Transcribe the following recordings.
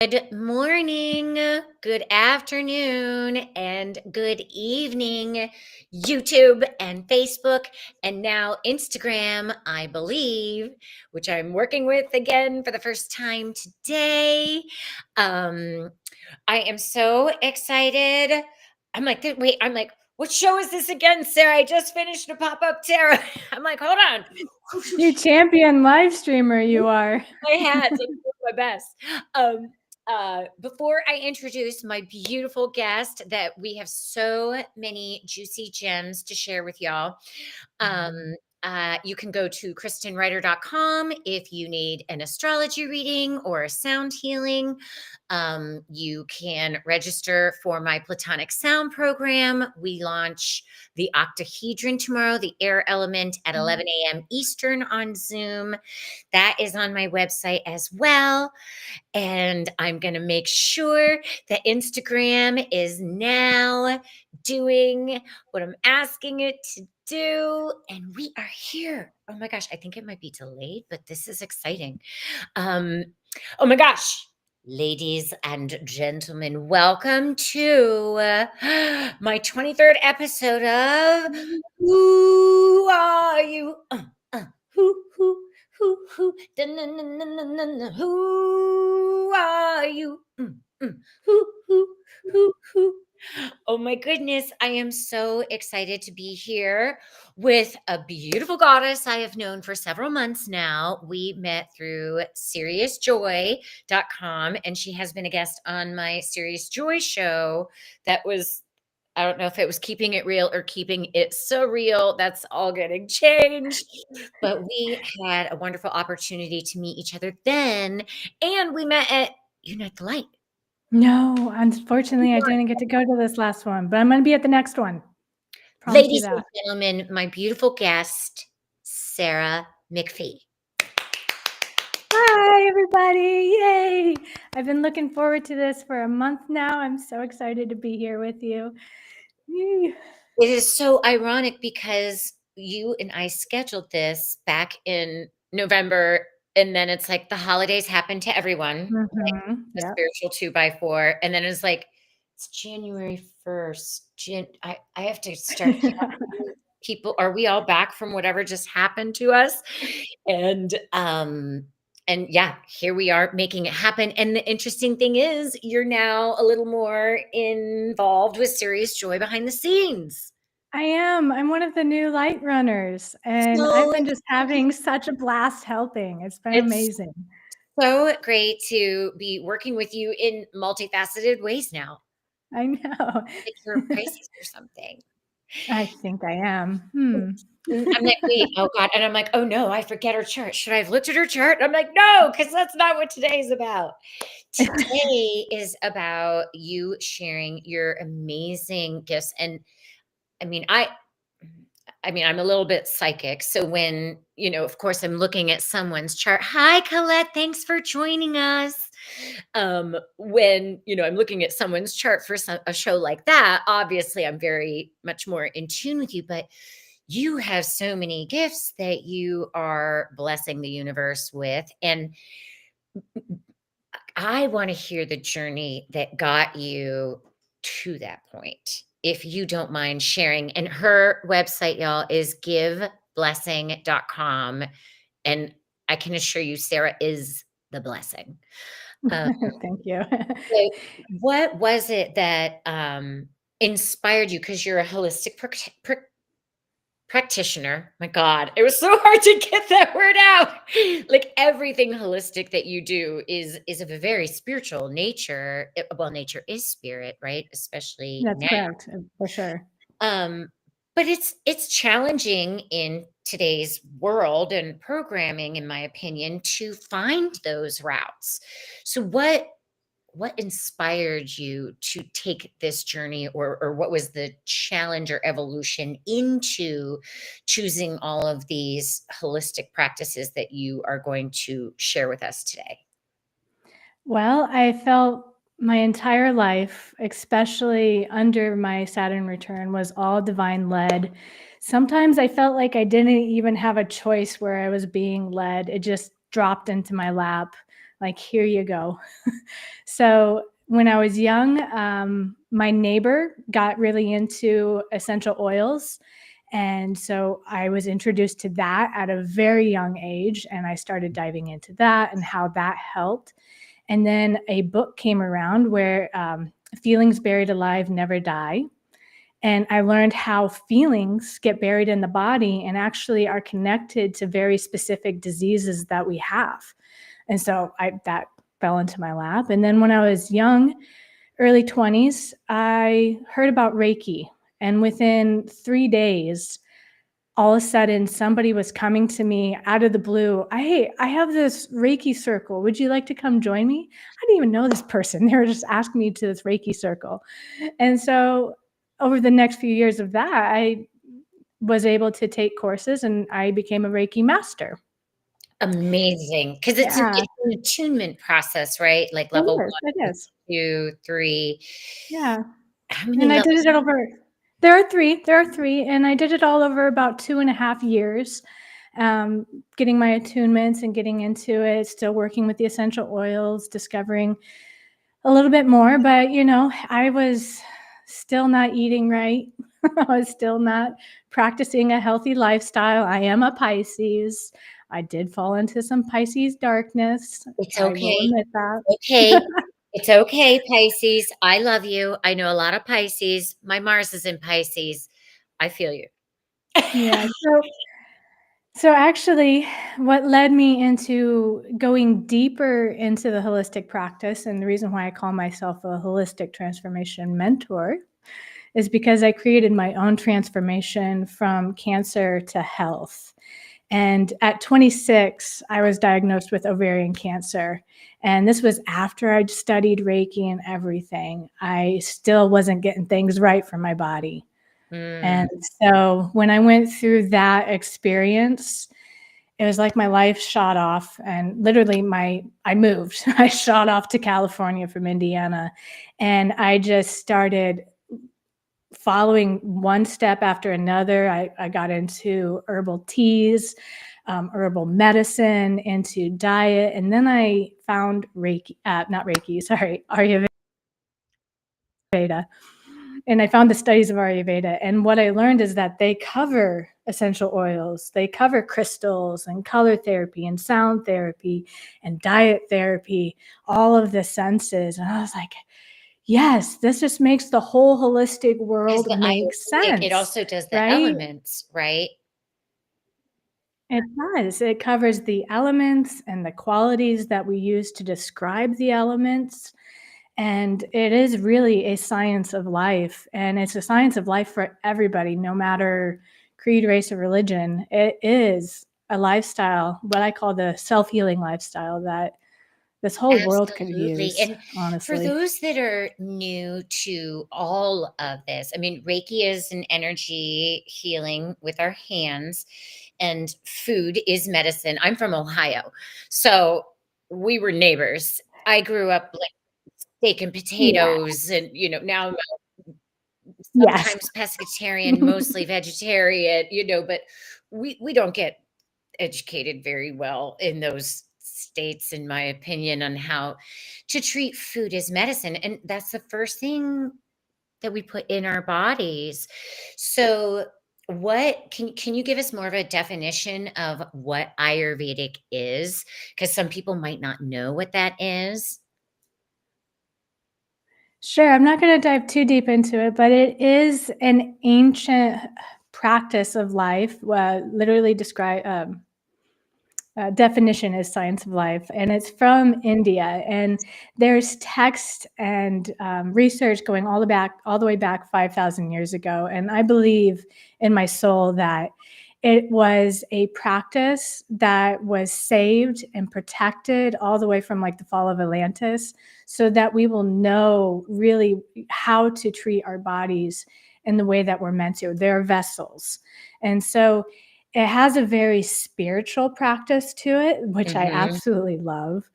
Good morning, good afternoon, and good evening, YouTube and Facebook, and now Instagram, I believe, which I'm working with again for the first time today. I am so excited. I'm like, wait, what show is this again, Sarah? I just finished a pop-up tarot. I'm like, hold on. You champion live streamer, you are. My hats. I'm doing my best. Before I introduce my beautiful guest, that we have so many juicy gems to share with y'all. You can go to kristenwriter.com if you need an astrology reading or a sound healing. You can register for my Platonic Sound program. We launch the octahedron tomorrow, the air element, at 11 a.m. Eastern on Zoom. That is on my website as well. And I'm going to make sure that Instagram is now doing what I'm asking it to do. And we are here. Oh my gosh, I think it might be delayed, but this is exciting. Oh my gosh. Ladies and gentlemen, welcome to my 23rd episode of Who Are You? Who, who are you? Who. Oh my goodness, I am so excited to be here with a beautiful goddess I have known for several months now. We met through seriousjoy.com, and she has been a guest on my Serious Joy show. That was, I don't know if it was keeping it real or keeping it so real. That's all getting changed. But we had a wonderful opportunity to meet each other then, and we met at Unite the Light. No, unfortunately, I didn't get to go to this last one, but I'm going to be at the next one. Promise you Ladies and that. gentlemen, my beautiful guest, Sara McPhee. Hi, everybody. Yay. I've been looking forward to this for a month now. I'm so excited to be here with you. Yay. It is so ironic because you and I scheduled this back in November, and then it's like the holidays happen to everyone, like a Yep. spiritual 2x4, and then it's like, it's January 1st. I have to start counting people. Are we all back from whatever just happened to us? And yeah, here we are making it happen. And the interesting thing is, you're now a little more involved with Serious Joy behind the scenes. I am. I'm one of the new light runners, and I've been just having such a blast helping. It's been It's amazing. so great to be working with you in multifaceted ways now. I know. Like you're Pisces or something. I think I am. And I'm like, wait, oh God. And I'm like, oh no, I forget her chart. Should I have looked at her chart? And I'm like, no, because that's not what today's about. Today is about you sharing your amazing gifts. And I mean, I'm a little bit psychic. So when, of course, I'm looking at someone's chart. Hi, Colette. Thanks for joining us. When, I'm looking at someone's chart for a show like that, obviously I'm very much more in tune with you, but you have so many gifts that you are blessing the universe with. And I want to hear the journey that got you to that point, if you don't mind sharing. And her website, y'all, is giveblessing.com. And I can assure you, Sarah is the blessing. Thank you. So what was it that inspired you? Because you're a holistic practitioner. My God, it was so hard to get that word out. Like everything holistic that you do is of a very spiritual nature. Well, nature is spirit, right? Especially That's now. correct, for sure. But it's challenging in today's world and programming, in my opinion, to find those routes. So what inspired you to take this journey, or what was the challenge or evolution into choosing all of these holistic practices that you are going to share with us today? Well, I felt my entire life, especially under my Saturn return, was all divine led. Sometimes I felt like I didn't even have a choice where I was being led. It just dropped into my lap. Like, here you go. So when I was young, my neighbor got really into essential oils. And so I was introduced to that at a very young age. And I started diving into that and how that helped. And then a book came around where Feelings Buried Alive Never Die. And I learned how feelings get buried in the body and actually are connected to very specific diseases that we have. And so that fell into my lap. And then when I was young, early 20s, I heard about Reiki. And within 3 days, all of a sudden somebody was coming to me out of the blue. I have this Reiki circle. Would you like to come join me? I didn't even know this person. They were just asking me to this Reiki circle. And so over the next few years of that, I was able to take courses and I became a Reiki master. Amazing, because Yeah, it's an attunement process, right? Like it level is. It 1, is. 2, 3. Yeah. How many And I did levels? it over, there are three, and I did it all over about 2.5 years, getting my attunements and getting into it, still working with the essential oils, discovering a little bit more, but I was still not eating right. I was still not practicing a healthy lifestyle. I am a Pisces. I did fall into some Pisces darkness. It's I will okay. admit that. Okay. It's okay, Pisces. I love you. I know a lot of Pisces. My Mars is in Pisces. I feel you. Yeah. So actually, what led me into going deeper into the holistic practice, and the reason why I call myself a holistic transformation mentor, is because I created my own transformation from cancer to health. And at 26, I was diagnosed with ovarian cancer. And this was after I'd studied Reiki and everything. I still wasn't getting things right for my body. Mm. And so when I went through that experience, it was like my life shot off, and literally I moved. I shot off to California from Indiana, and I just started following one step after another. I got into herbal teas, herbal medicine, into diet, and then I found Reiki, not Reiki, sorry, Ayurveda. And I found the studies of Ayurveda. And what I learned is that they cover essential oils, they cover crystals and color therapy and sound therapy and diet therapy, all of the senses. And I was like, yes, this just makes the whole holistic 'Cause world the make Ayurvedic, it sense, also does the right? elements, right? It does. It covers the elements and the qualities that we use to describe the elements. And it is really a science of life. And it's a science of life for everybody, no matter creed, race, or religion. It is a lifestyle, what I call the self healing lifestyle, that this whole world could Absolutely, use, and for honestly. those that are new to all of this, I mean, Reiki is an energy healing with our hands, and food is medicine. I'm from Ohio, so we were neighbors. I grew up, like, steak and Yeah. potatoes and, now I'm Yes. sometimes pescatarian, mostly vegetarian, but we don't get educated very well in those states, in my opinion, on how to treat food as medicine. And that's the first thing that we put in our bodies. So, what can you give us more of a definition of what Ayurvedic is? Because some people might not know what that is. Sure. I'm not going to dive too deep into it, but it is an ancient practice of life, literally describe definition is science of life, and it's from India. And there's text and research going all the way back 5,000 years ago. And I believe in my soul that it was a practice that was saved and protected all the way from like the fall of Atlantis, so that we will know really how to treat our bodies in the way that we're meant to. They're vessels. And so it has a very spiritual practice to it, which I Hmm. absolutely love.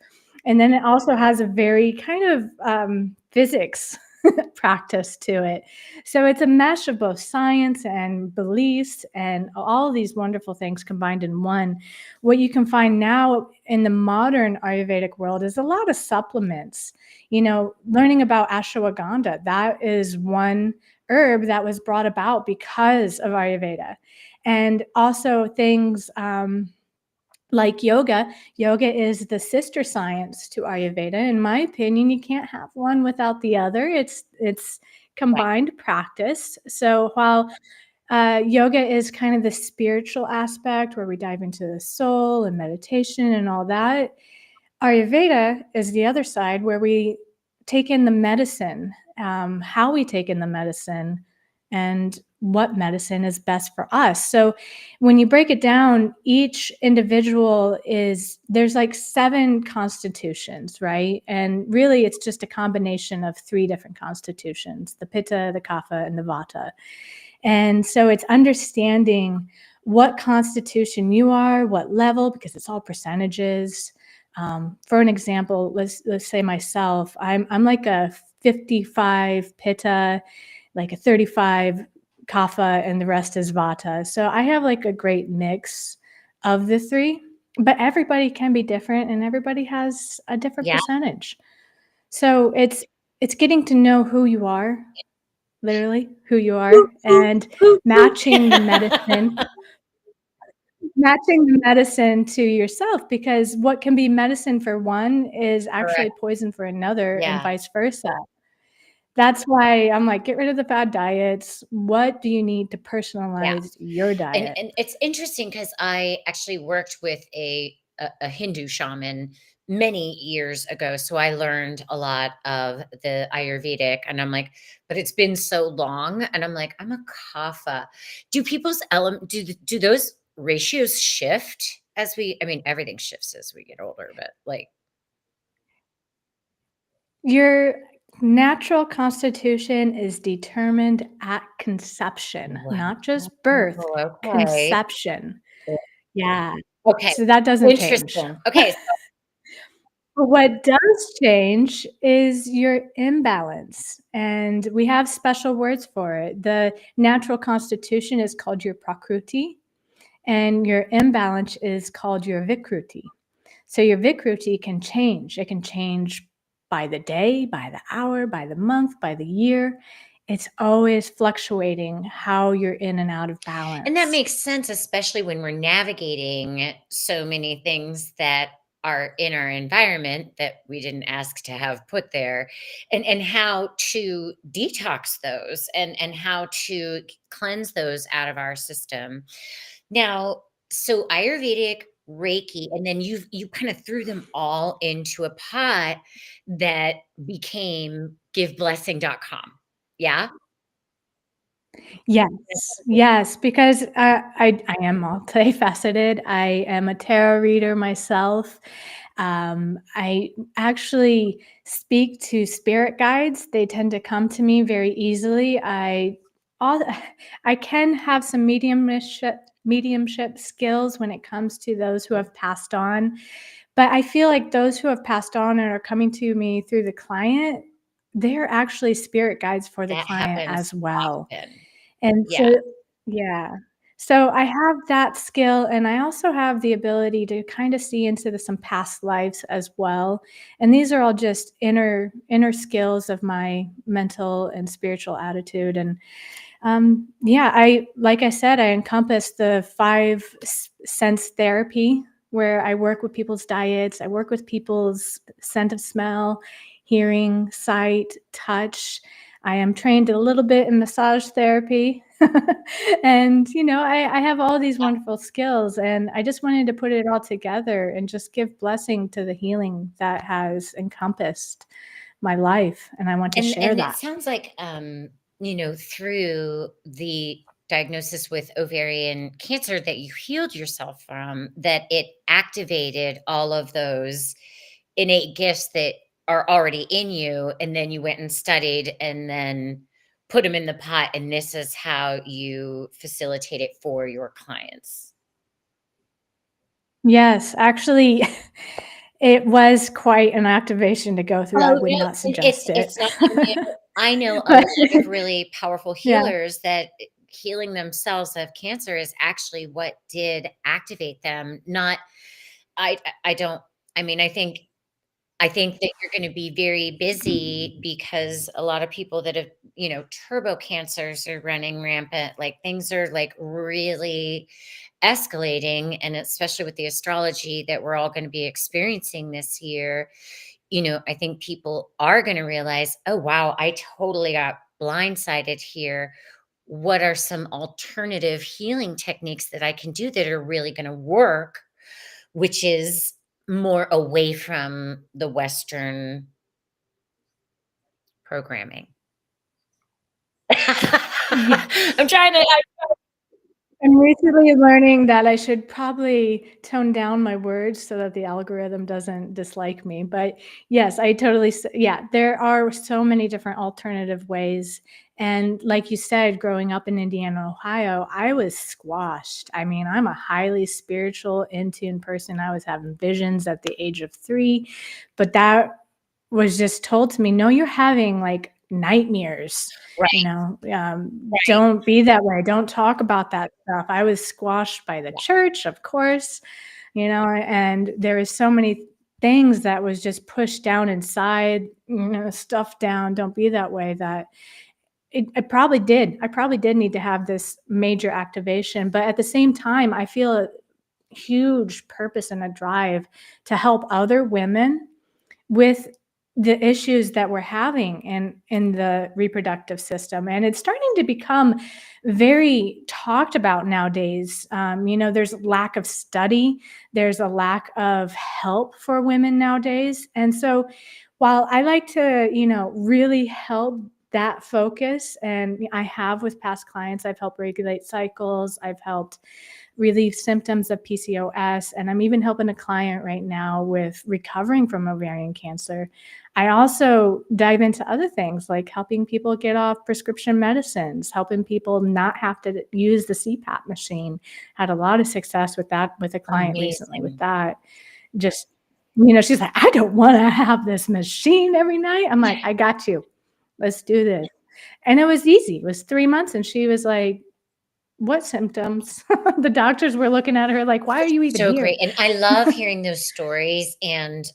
And then it also has a very kind of physics. practice to it. So it's a mesh of both science and beliefs and all these wonderful things combined in one. What you can find now in the modern Ayurvedic world is a lot of supplements. Learning about ashwagandha, that is one herb that was brought about because of Ayurveda. And also things like yoga. Yoga is the sister science to Ayurveda. In my opinion, you can't have one without the other. It's Right. combined practice. So while yoga is kind of the spiritual aspect where we dive into the soul and meditation and all that, Ayurveda is the other side where we take in the medicine, how we take in the medicine, and what medicine is best for us. So when you break it down, each individual there's like 7 constitutions, right? And really it's just a combination of 3 different constitutions, the Pitta, the Kapha, and the Vata. And so it's understanding what constitution you are, what level, because it's all percentages. For an example, let's say myself, I'm like a 55 Pitta, like a 35 Kapha, and the rest is Vata. So I have like a great mix of the 3, but everybody can be different and everybody has a different Yeah. percentage. So it's getting to know who you are, literally who you are, and matching the medicine matching the medicine to yourself, because what can be medicine for one is actually Correct. poison for another and Yeah. vice versa. That's why I'm like, get rid of the bad diets. What do you need to Yeah. personalize your And diet? and it's interesting because I actually worked with a Hindu shaman many years ago, so I learned a lot of the Ayurvedic, and I'm like, but it's been so long, and I'm like, I'm a Kapha. Do people's element do those ratios shift as we? I mean, everything shifts as we get older, but like, Your natural constitution is determined at conception, wow, not just birth, okay, conception. Yeah. okay, So that doesn't change. interesting. Okay, But what does change is your imbalance, and we have special words for it. The natural constitution is called your prakruti, and your imbalance is called your vikruti. So your vikruti can change. It can change by the day, by the hour, by the month, by the year. It's always fluctuating how you're in and out of and that balance. makes sense, especially when we're navigating so many things that are in our environment that we didn't ask to have put there, and how to detox those and how to cleanse those out of our system. Now, so Ayurvedic, Reiki, and then you kind of threw them all into a pot that became giveblessing.com. Yeah? Yes, yes, because I am multifaceted. I am a tarot reader myself. I actually speak to spirit guides. They tend to come to me very easily. All I can have some mediumship skills when it comes to those who have passed on, but I feel like those who have passed on and are coming to me through the client, they're actually spirit guides for the That client happens as well. often. And Yeah. so yeah. So I have that skill, and I also have the ability to kind of see into some past lives as well. And these are all just inner skills of my mental and spiritual attitude. And yeah, I like I said, I encompass the 5 sense therapy where I work with people's diets, I work with people's sense of smell, hearing, sight, touch. I am trained a little bit in massage therapy. And I have all these wonderful skills, and I just wanted to put it all together and just give blessing to the healing that has encompassed my life, and I want to share And it that. sounds like, through the diagnosis with ovarian cancer that you healed yourself from, that it activated all of those innate gifts that are already in you, and then you went and studied and then put them in the pot, and this is how you facilitate it for your clients. Yes, actually, it was quite an activation to go through. I Oh, would really? not And it's suggest it. it's nothing new. I know a But lot of really powerful yeah. healers that healing themselves of cancer is actually what did activate them, not I don't I mean, I think that you're gonna be very busy because a lot of people that have, turbo cancers are running rampant, like, things are, like, really escalating, and especially with the astrology that we're all gonna be experiencing this year, I think people are gonna realize, "Oh, wow, I totally got blindsided here. What are some alternative healing techniques that I can do that are really gonna work?" Which is more away from the Western programming. Yes. I'm trying to I'm recently learning that I should probably tone down my words so that the algorithm doesn't dislike me. But yes, I totally, yeah, there are so many different alternative ways. And like you said, growing up in Indiana, Ohio, I was squashed. I mean, I'm a highly spiritual, in tune person. I was having visions at the age of 3, but that was just told to me, no, you're having like nightmares, right, right. don't be that way. Don't talk about that stuff. I was squashed by the Yeah, church, of course, and there was so many things that was just pushed down inside, stuff down. Don't be that way. That it probably did. I probably did need to have this major activation, but at the same time, I feel a huge purpose and a drive to help other women with the issues that we're having in the reproductive system, and it's starting to become very talked about nowadays. There's lack of study, there's a lack of help for women nowadays, and so while I like to really help that focus, and I have with past clients, I've helped regulate cycles, I've helped relieve symptoms of PCOS. And I'm even helping a client right now with recovering from ovarian cancer. I also dive into other things like helping people get off prescription medicines, helping people not have to use the CPAP machine. Had a lot of success with that with a client recently with amazing. that. Just, she's like, I don't want to have this machine every night. I'm like, I got you. Let's do this. And it was easy. It was 3 months. And she was like, what symptoms? The doctors were looking at her like, "Why are you even So great, here?" and I love hearing those stories and,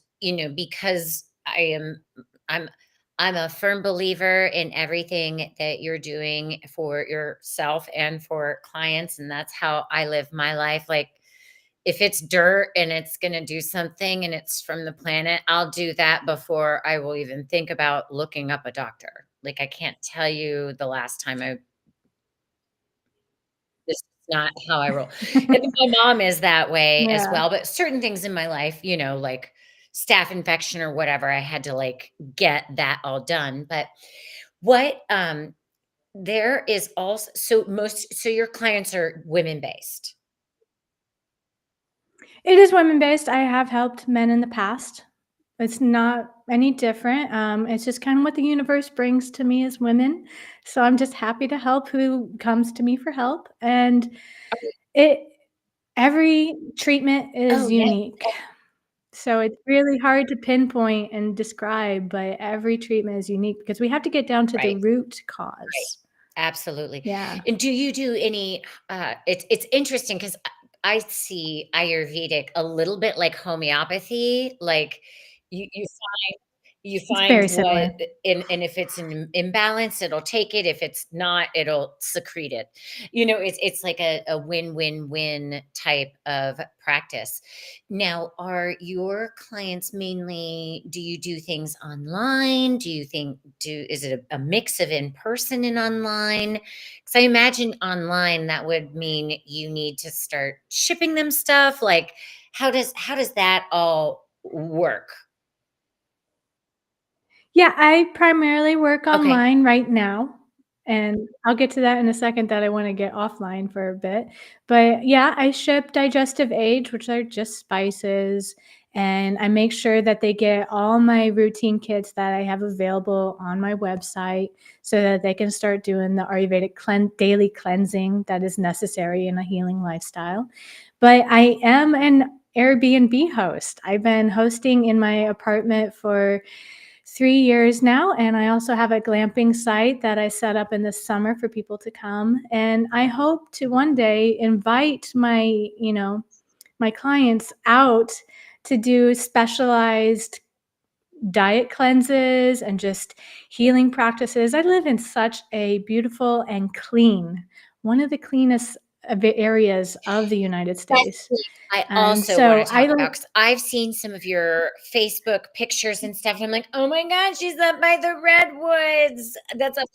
because I'm I'm a firm believer in everything that you're doing for yourself and for clients, and that's how I live my life, like, if it's dirt and it's gonna do something and it's from the planet, I'll do that before I will even think about looking up a doctor. Like, I can't tell you the last time I this is not how I roll. And my mom is that way as Yeah. well, but certain things in my life, like staph infection or whatever, I had to, like, get that all done, but what, there is also so your clients are women-based? It is women-based. I have helped men in the past. It's not any different. It's just kind of what the universe brings to me as women. So I'm just happy to help who comes to me for help. And it every treatment Oh, is yes. unique. So it's really hard to pinpoint and describe, but every treatment is unique because we have to get down to the Right, root right. cause. Absolutely. Yeah. And do you do any it's interesting because I see Ayurvedic a little bit like homeopathy, like you It's find very what similar. and if it's an imbalance, it'll take it. If it's not, it'll secrete it. It's like a win-win-win type of practice. Now, are your clients mainly do you do things online? Do you think do is it a mix of in person and online? Because I imagine online that would mean you need to start shipping them stuff. Like, how does that all work? Yeah, I primarily work Okay. online right now, and I'll get to that in a second that I wanna get offline for a bit. But, yeah, I ship digestive aids, which are just spices, and I make sure that they get all my routine kits that I have available on my website so that they can start doing the Ayurvedic daily cleansing that is necessary in a healing lifestyle. But I am an Airbnb host. I've been hosting in my apartment for 3 years now, and I also have a glamping site that I set up in the summer for people to come. And I hope to one day invite my clients out to do specialized diet cleanses and just healing practices. I live in such a beautiful and clean, one of the cleanest areas of the United That's States. me. I And also wanna so I talk like, about because 'cause I've seen some of your Facebook pictures and stuff, and I'm like, "Oh my god, she's up by the redwoods." That's up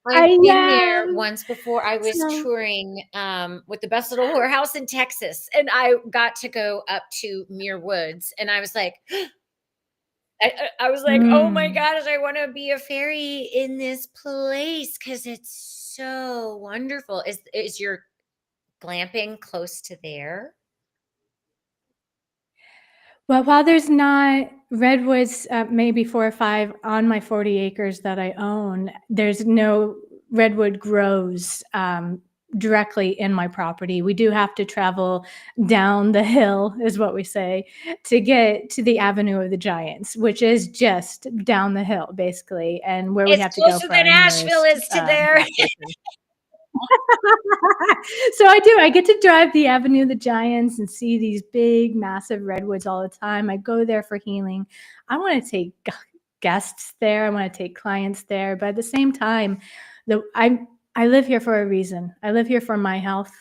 I've I been there am. once before. I was So, touring, with the Best Little Whorehouse in Texas, and I got to go up to Muir Woods, and I was like I was like, "Oh my mm. gosh, I wanna be a fairy in this place because it's so wonderful." Is your glamping close to there? Well, while there's not redwoods, maybe 4 or 5 on my 40 acres that I own, there's no redwood grows, directly in my property. We do have to travel down the hill, is what we say, to get to the Avenue of the Giants, which is just down the hill, basically, and where we It's have to go closer for than our Asheville nearest, is to there. gas station. So I do. I get to drive the Avenue of the Giants and see these big, massive redwoods all the time. I go there for healing. I want to take guests there. I want to take clients there. But at the same time, the I live here for a reason. I live here for my health,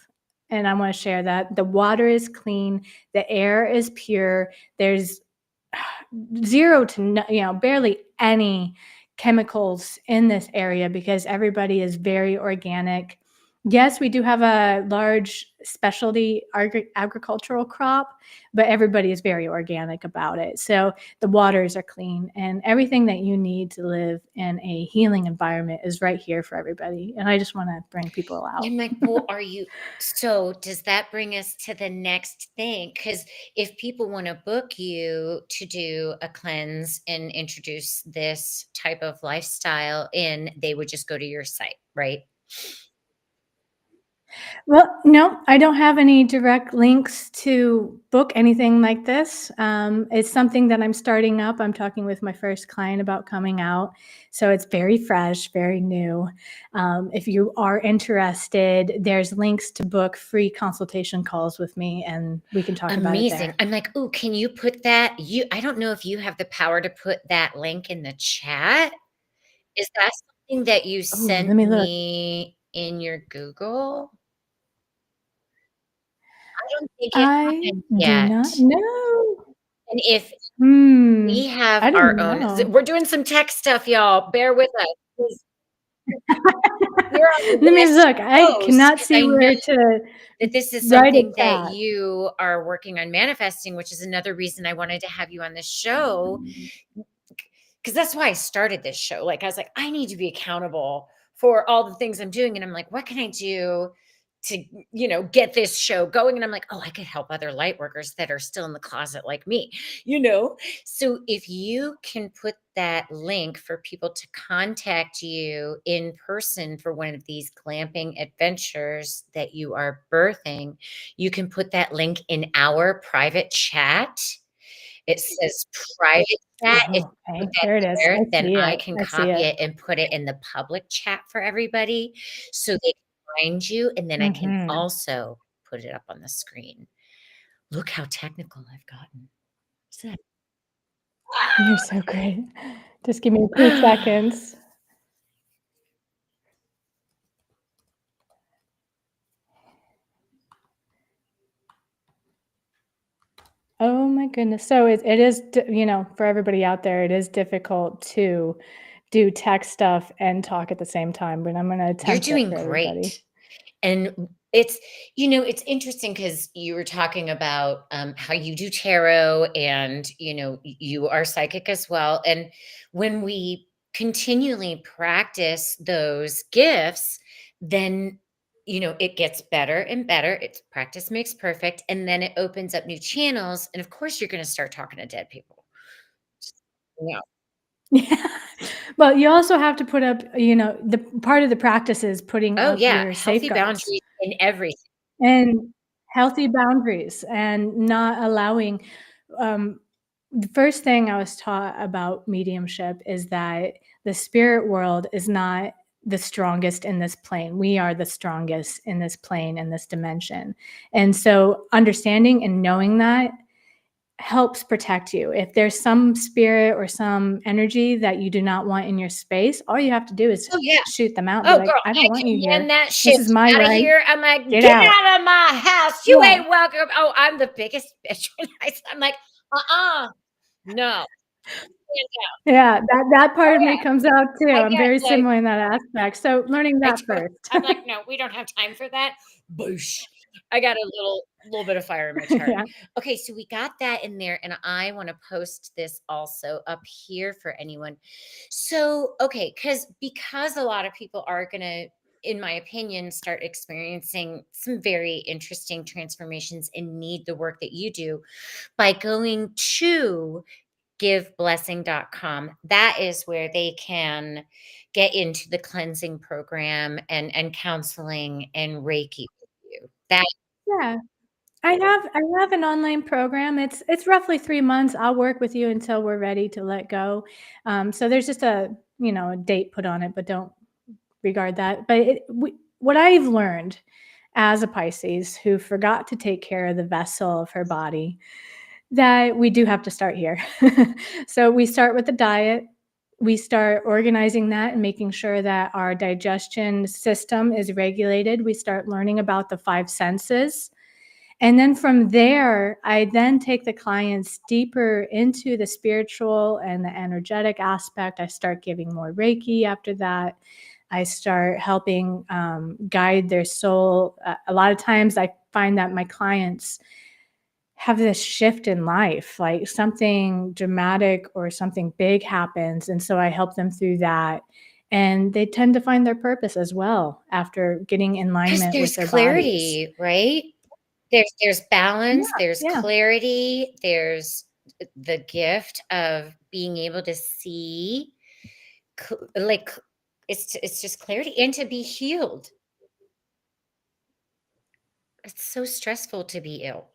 and I want to share that. The water is clean. The air is pure. There's zero to barely any chemicals in this area because everybody is very organic. Yes, we do have a large specialty agricultural crop, but everybody is very organic about it. So the waters are clean and everything that you need to live in a healing environment is right here for everybody. And I just want to bring people out. I'm like, "Well, are you" so does that bring us to the next thing? Because if people wanna book you to do a cleanse and introduce this type of lifestyle in, they would just go to your site, right? Well, no, I don't have any direct links to book anything like this. It's something that I'm starting up. I'm talking with my first client about coming out. So it's very fresh, very new. If you are interested, there's links to book free consultation calls with me, and we can talk about it Amazing. there. I'm like, "Ooh, can you put that" I don't know if you have the power to put that link in the chat. Is that something that you Oh, sent let me look. me in your Google? I don't think it I happened do not yet. know. And if Hmm. we have I our don't own know. we're doing some tech stuff, y'all, bear with us, 'cause you're on the Let me West look. I Coast, cannot 'cause see I know where to that this is write a something that chat. you are working on manifesting, which is another reason I wanted to have you on the show. Because that's why I started this show. Like, I was like, I need to be accountable for all the things I'm doing. And I'm like, what can I do to, get this show going? And I'm like, oh, I could help other light workers that are still in the closet like me, you know? So if you can put that link for people to contact you in person for one of these glamping adventures that you are birthing, you can put that link in our private chat. It says private chat. If Oh, you put okay. that There it is. there, I then see it. I can I see copy it. it and put it in the public chat for everybody so they can find you, and then I can Mhm. also put it up on the screen. Look how technical I've gotten. Is You're so great. Just give me 2 that seconds. Oh my goodness. So it is, for everybody out there, it is difficult to do tech stuff and talk at the same time, but I'm gonna You're attempt it doing for everybody. great. And it's interesting because you were talking about how you do tarot and you are psychic as well. And when we continually practice those gifts, then it gets better and better. It's practice makes perfect, and then it opens up new channels. And of course, you're going to start talking to dead people. Yeah. Yeah. Well, you also have to put up, the part of the practice is putting Oh up yeah, your healthy safeguards boundaries in everything. and healthy boundaries and not allowing, um The first thing I was taught about mediumship is that the spirit world is not the strongest in this plane. We are the strongest in this plane, in this dimension. And so understanding and knowing that helps protect you. If there's some spirit or some energy that you do not want in your space, all you have to do is Oh, yeah. shoot them out and be Oh, like, girl, I don't I want you command here. that shit This is my out of right. here. I'm like, Get "Get out. out of my house. You Yeah. ain't welcome." Oh, I'm the biggest bitch. I'm like, "Uh-uh, no, stand down." Yeah. That Oh, part of me yeah. comes out too. I I'm get, very like similar in that aspect. So learning I that don't first. I'm like, "No, we don't have time for that." Boosh. I got a little bit of fire in my chart. Yeah. Okay, so we got that in there, and I wanna post this also up here for anyone. So, okay, because a lot of people are gonna, in my opinion, start experiencing some very interesting transformations and need the work that you do by going to giveblessing.com. That is where they can get into the cleansing program and counseling and Reiki with you. That Yeah. I have an online program. It's roughly 3 months. I'll work with you until we're ready to let go. So there's just a date put on it, but don't regard that. But what I've learned as a Pisces who forgot to take care of the vessel of her body, that we do have to start here. So we start with the diet. We start organizing that and making sure that our digestion system is regulated. We start learning about the five senses, and then from there, I then take the clients deeper into the spiritual and the energetic aspect. I start giving more Reiki after that. I start helping guide their soul. A lot of times I find that my clients have this shift in life, like something dramatic or something big happens. And so I help them through that. And they tend to find their purpose as well after getting in 'Cause alignment with there's their bodies. clarity, right? There's balance, Yeah, there's yeah. clarity, there's the gift of being able to see like it's just clarity and to be healed. It's so stressful to be ill.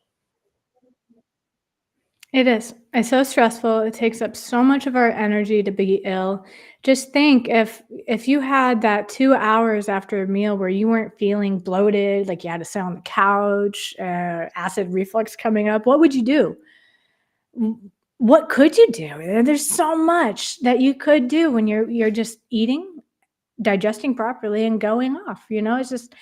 It is. It's so stressful. It takes up so much of our energy to be ill. Just think if you had that 2 hours after a meal where you weren't feeling bloated, like you had to sit on the couch, acid reflux coming up, what would you do? W What could you do? There's so much that you could do when you're just eating, digesting properly, and going off, It's just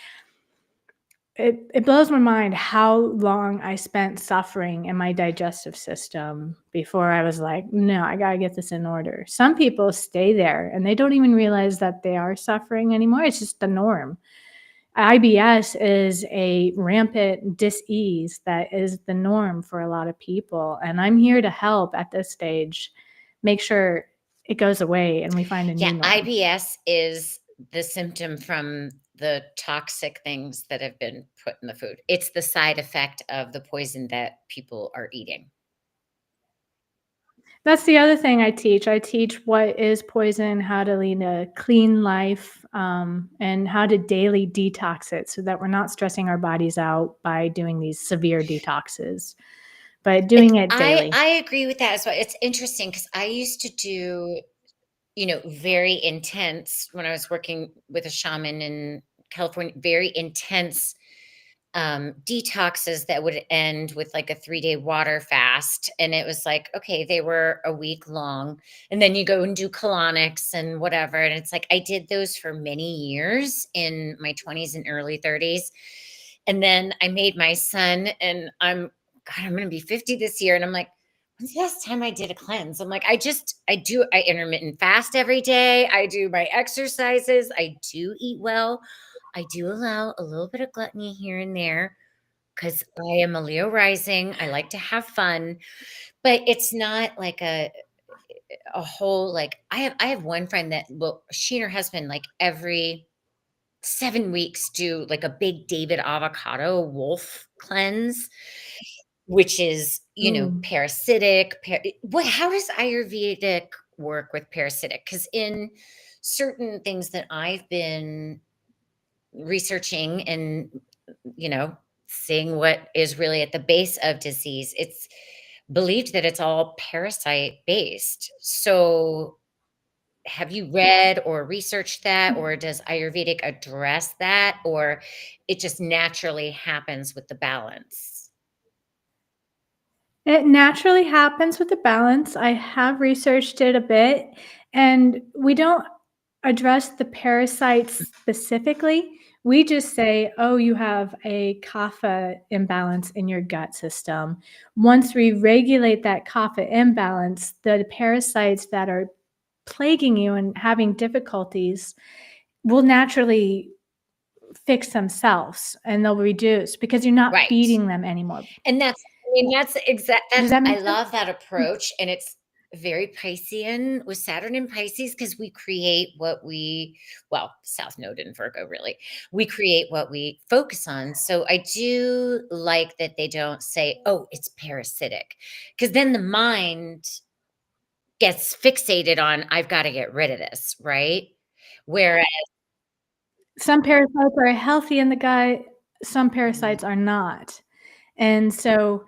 it blows my mind how long I spent suffering in my digestive system before I was like, "No, I gotta get this in order." Some people stay there, and they don't even realize that they are suffering anymore, it's just the norm. IBS is a rampant dis-ease that is the norm for a lot of people, and I'm here to help at this stage make sure it goes away and we find a Yeah, new norm. IBS is the symptom from the toxic things that have been put in the food. It's the side effect of the poison that people are eating. That's the other thing I teach. I teach what is poison, how to lead a clean life, and how to daily detox it so that we're not stressing our bodies out by doing these severe detoxes, but It doing it daily. I agree with that as well. It's interesting because I used to do, very intense when I was working with a shaman in California, very intense detoxes that would end with like a 3-day water fast. And it was like, okay, they were a week long. And then you go and do colonics and whatever. And it's like, I did those for many years in my 20s and early 30s. And then I made my son, and I'm going to be 50 this year. And I'm like, when's the last time I did a cleanse? I'm like, I intermittent fast every day. I do my exercises. I do eat well. I do allow a little bit of gluttony here and there because I am a Leo rising. I like to have fun, but it's not like a whole like I have one friend that will she and her husband like every 7 weeks do like a big David avocado wolf cleanse, which is, Ooh. parasitic. What how does Ayurvedic work with parasitic? Because in certain things that I've been researching and, you know, seeing what is really at the base of disease. It's believed that it's all parasite based. So have you read or researched that, or does Ayurvedic address that, or it just naturally happens with the balance? It naturally happens with the balance. I have researched it a bit, and we don't address the parasites specifically. We just say, oh, you have a kapha imbalance in your gut system. Once we regulate that kapha imbalance, the parasites that are plaguing you and having difficulties will naturally fix themselves and they'll reduce because you're not Right. feeding them anymore. And that's exact Does that's that I make sense? love that approach, and it's very Piscean with Saturn in Pisces because we create what we well, South Node in Virgo, really. We create what we focus on. So I do like that they don't say, "Oh, it's parasitic," because then the mind gets fixated on, "I've gotta get rid of this," right? Whereas Some parasites are healthy in the gut, some Mhm. parasites are not. And so,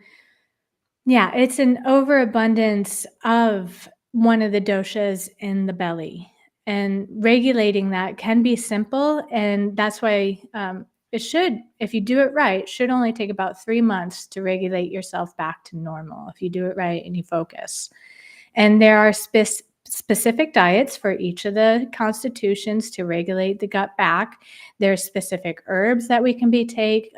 yeah, it's an overabundance of one of the doshas in the belly. And regulating that can be simple. And that's why it should, if you do it right, should only take about 3 months to regulate yourself back to normal if you do it right and you focus. And there are specific diets for each of the constitutions to regulate the gut back. There's specific herbs that we can be take.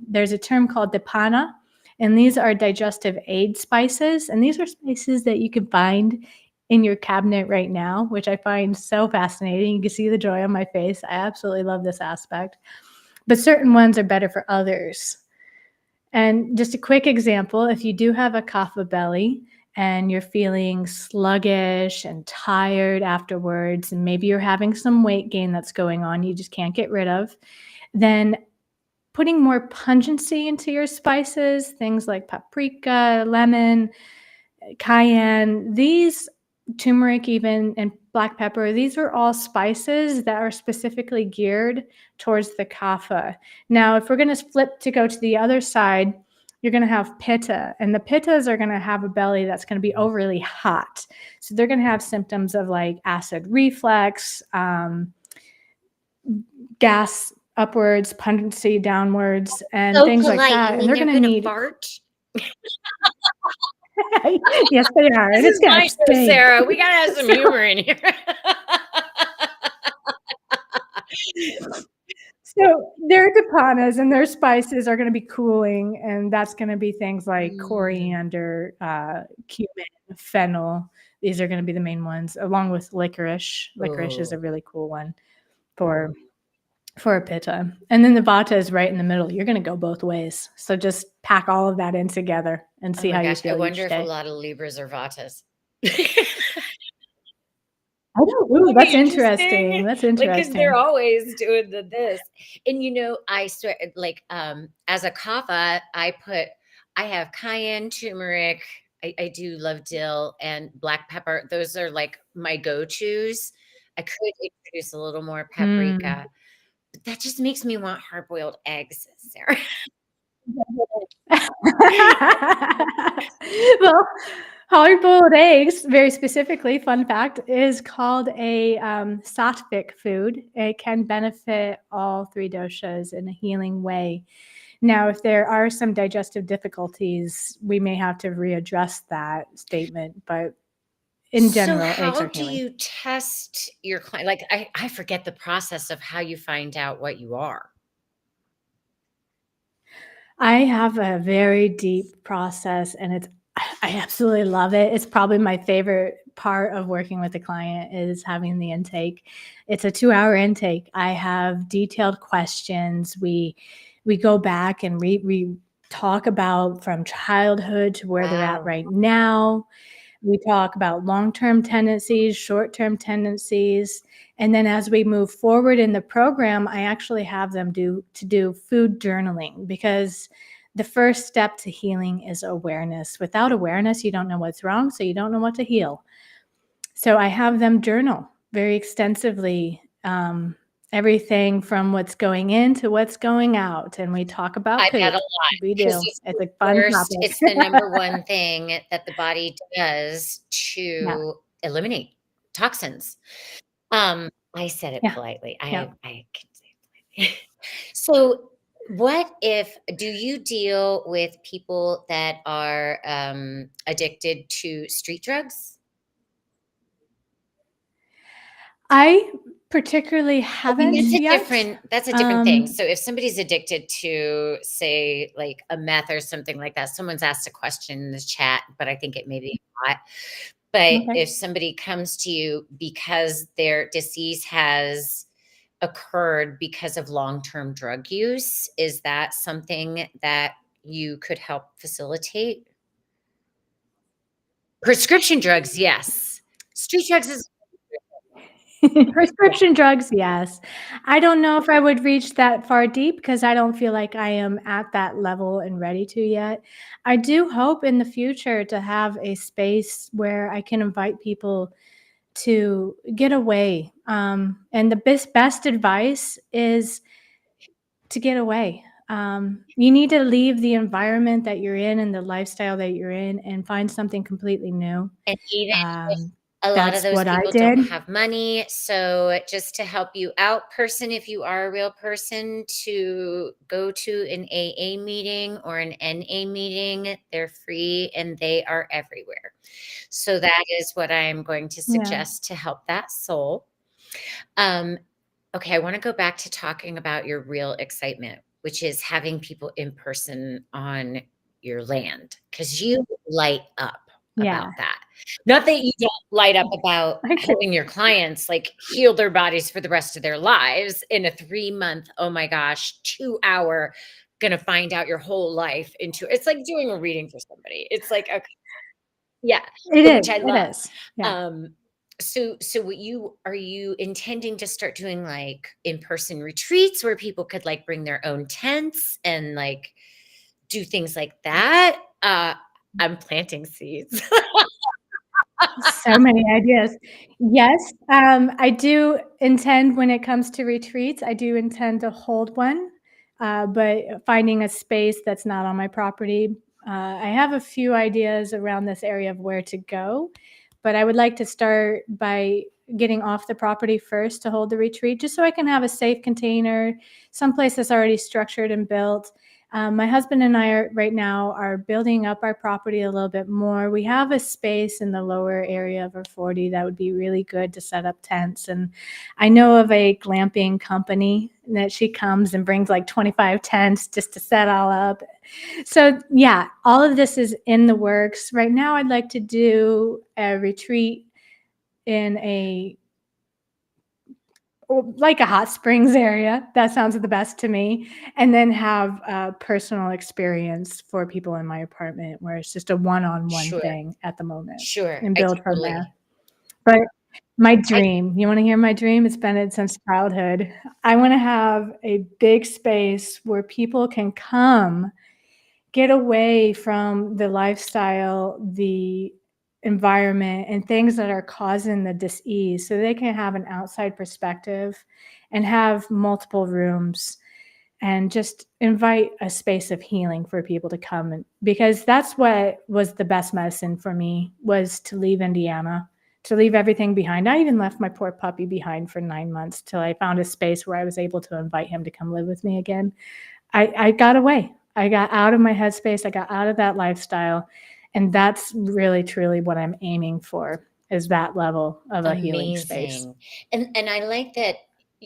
There's a term called dipana, and these are digestive aid spices. And these are spices that you can find in your cabinet right now, which I find so fascinating. You can see the joy on my face. I absolutely love this aspect. But certain ones are better for others. And just a quick example, if you do have a kapha belly and you're feeling sluggish and tired afterwards, and maybe you're having some weight gain that's going on, you just can't get rid of, then putting more pungency into your spices, things like paprika, lemon, cayenne, these turmeric even and black pepper, these are all spices that are specifically geared towards the kapha. Now, if we're going to flip to go to the other side, you're going to have pitta, and the pittas are going to have a belly that's going to be overly hot. So they're going to have symptoms of like acid reflux, gas upwards, pungency downwards, and So things like polite, you that. And mean they're they're going to gonna need, fart? yes, they are, This and it's is going my to show, stink. Sarah, we gotta have some So, humor in here. So their dapanas and their spices are going to be cooling, and that's going to be things like Mm. coriander, cumin, fennel. These are going to be the main ones, along with licorice. Licorice is a Oh, really cool one for a pitta. And then the vata is right in the middle. You're going to go both ways. So just pack all of that in together and oh see my how you gosh, I feel wonder each if a day. lot of Libras are Vatas. I don't. Ooh, That'd that's be interesting. interesting, That's like, because 'cause they're interesting. always doing this, and, I swear, like, as a kapha, I have cayenne, turmeric, I do love dill and black pepper, those are, like, my go-tos. I could introduce a little more Mm. paprika, but that just makes me want hard-boiled eggs, Sarah. Well, hard-boiled eggs, very specifically, fun fact, is called a sattvic food. It can benefit all three doshas in a healing way. Now, if there are some digestive difficulties, we may have to readdress that statement, but in So general, eggs how are do healing. you test your client? Like, I forget the process of how you find out what you are. I have a very deep process and I absolutely love it. It's probably my favorite part of working with a client is having the intake. It's a 2-hour intake. I have detailed questions. We go back and we talk about from childhood to where they're at Wow. right now. We talk about long-term tendencies, short-term tendencies, and then as we move forward in the program, I actually have them do food journaling because the first step to healing is awareness. Without awareness, you don't know what's wrong, so you don't know what to heal. So I have them journal very extensively, everything from what's going in to what's going out, and we talk about I bet a poop. lot We because do. it's It's the a fun worst topic. it's the number one thing that the body does Yeah, to eliminate toxins. I said it yeah, politely. yeah. I can say it politely. So, what if do you deal with people that are, addicted to street drugs? I particularly I mean, haven't yet. that's a different thing. Um, So if somebody's addicted to, say, like a meth or something like that, someone's asked a question in the chat, but I think it may be hot. But okay. if somebody comes to you because their disease has occurred because of long-term drug use, is that something that you could help facilitate? Prescription drugs, yes. Street drugs is Prescription drugs, yes. I don't know if I would reach that far deep because I don't feel like I am at that level and ready to yet. I do hope in the future to have a space where I can invite people to get away. And the best advice is to get away. You need to leave the environment that you're in and the lifestyle that you're in and find something completely new. and even if Um, a lot of that's those what I people don't did. have money, so just to help you out, person, if you are a real person, to go to an AA meeting or an NA meeting, they're free and they are everywhere. So that is what I am going to Yeah. suggest to help that soul. Um, okay, I wanna go back to talking about your real excitement, which is having people in person on your land, because you light up Yeah. about that. Not that you don't light up about Okay. helping your clients, like, heal their bodies for the rest of their lives in a 3-month, oh my gosh, 2-hour, gonna find out your whole life into it's like doing a reading for somebody. It's like, okay yeah, It is, which I it love. is. Yeah. Um, so what you are you intending to start doing, like, in-person retreats where people could, like, bring their own tents and, like, do things like that? I'm planting seeds. So many ideas. Yes, I do intend when it comes to retreats, I do intend to hold one, but finding a space that's not on my property. I have a few ideas around this area of where to go, but I would like to start by getting off the property first to hold the retreat, just so I can have a safe container, someplace that's already structured and built. My husband and I are right now are building up our property a little bit more. We have a space in the lower area of our 40 that would be really good to set up tents. And I know of a glamping company that she comes and brings like 25 tents just to set all up. So yeah, all of this is in the works. Right now, I'd like to do a retreat in a like a hot springs area. That sounds the best to me. And then have a personal experience for people in my apartment where it's just a one-on-one Sure, thing at the moment sure, and I build from there. totally But my I dream, you want to hear my dream? It's been it since childhood. I want to have a big space where people can come get away from the lifestyle, the environment, and things that are causing the dis-ease so they can have an outside perspective and have multiple rooms and just invite a space of healing for people to come and because that's what was the best medicine for me was to leave Indiana, to leave everything behind. I even left my poor puppy behind for 9 months till I found a space where I was able to invite him to come live with me again. I got away. I got out of my headspace. I got out of that lifestyle. And that's really, truly what I'm aiming for is that level of a healing space. amazing. And I like that,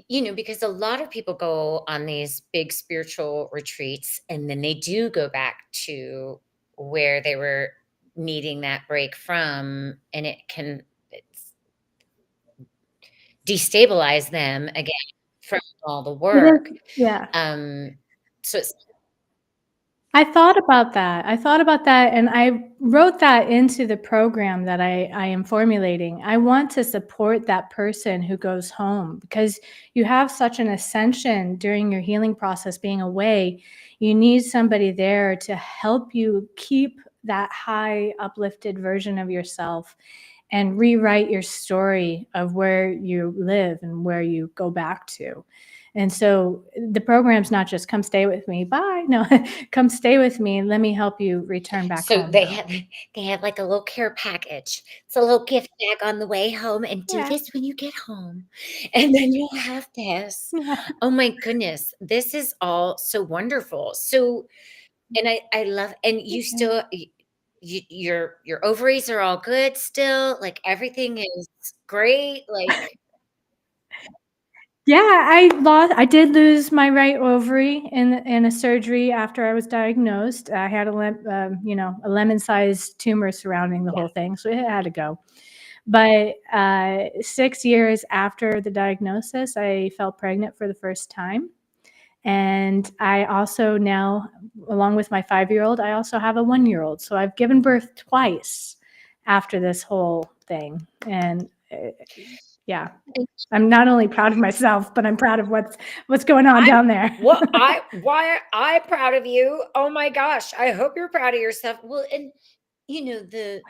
because a lot of people go on these big spiritual retreats and then they do go back to where they were needing that break from, and it's destabilize them again from all the It work. is, yeah. Um, so it's I thought about that. I thought about that, and I wrote that into the program that I am formulating. I want to support that person who goes home because you have such an ascension during your healing process being away. You need somebody there to help you keep that high, uplifted version of yourself and rewrite your story of where you live and where you go back to. And so the program's not just come stay with me, bye. No, come stay with me and let me help you return back So home, girl. they have like a little care package. It's a little gift bag on the way home, and do Yeah. this when you get home, and then you'll have this. Yeah. Oh my goodness, this is all so wonderful. So, and I love, and you Thank you. still your ovaries are all good still, like everything is great, like Yeah, I did lose my right ovary in a surgery after I was diagnosed. I had a lemon-sized tumor surrounding the yeah. whole thing, so it had to go. But 6 years after the diagnosis, I fell pregnant for the first time, and I also now, along with my 5-year-old, I also have a 1-year-old. So I've given birth twice after this whole thing, and yeah, I'm not only proud of myself, but I'm proud of what's going on I'm down there. why I proud of you. Oh my gosh, I hope you're proud of yourself. Well, and